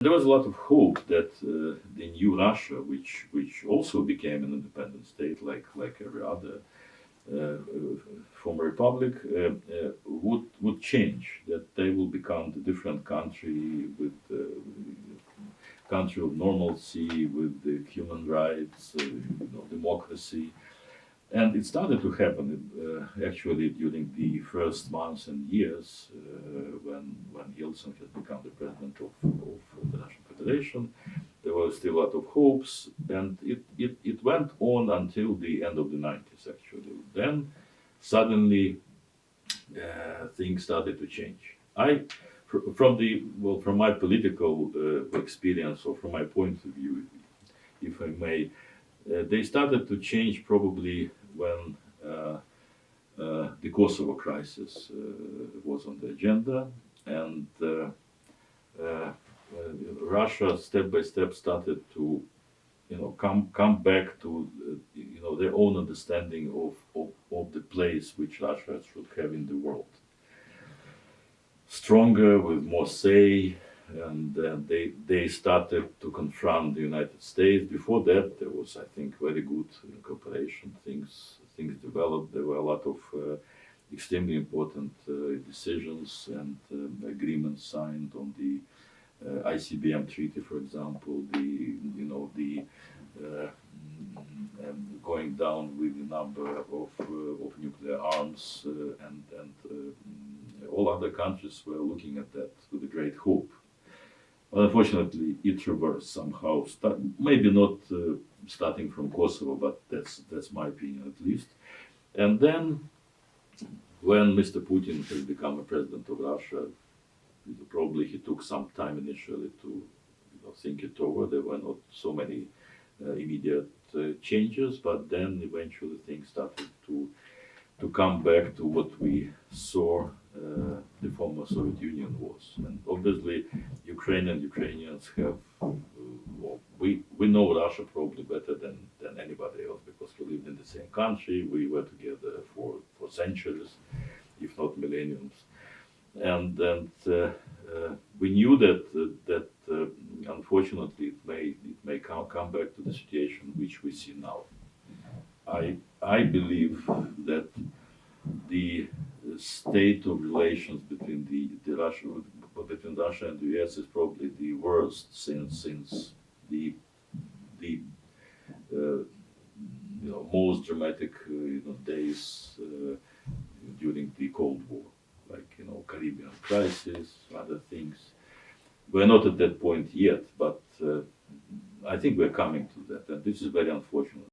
There was a lot of hope that the new Russia, which also became an independent state like every other former republic, would change. That they will become the different country with country of normalcy, with the human rights, democracy. And it started to happen actually during the first months and years when Yeltsin has become the president of the Russian Federation. There were still a lot of hopes, and it went on until the end of the 90s actually. Then suddenly things started to change. From my political experience, or from my point of view, if I may, they started to change probably when the Kosovo crisis was on the agenda, and Russia step by step started to come back to their own understanding of the place which Russia should have in the world. Stronger, with more say, and they started to confront the United States. Before that, there was, I think, very good cooperation. Things developed. There were a lot of extremely important decisions and agreements signed on the ICBM treaty, for example. Going down with the number of nuclear arms, and all other countries were looking at that with a great hope. But unfortunately, it reversed somehow. Maybe not starting from Kosovo, but that's my opinion at least. And then, when Mr. Putin has become a president of Russia, probably he took some time initially to think it over. There were not so many immediate changes, but then eventually things started to come back to what we saw the former Soviet Union was. And obviously, Ukrainians have, we know Russia probably better than anybody else, because we lived in the same country, we were together for centuries, if not millenniums. And we knew that unfortunately it may come back to the situation which we see now. I believe that the state of relations between between Russia and the US is probably the worst since the most dramatic days during the Cold War, like Caribbean crisis, other things. We're not at that point yet, but I think we're coming to that, and this is very unfortunate.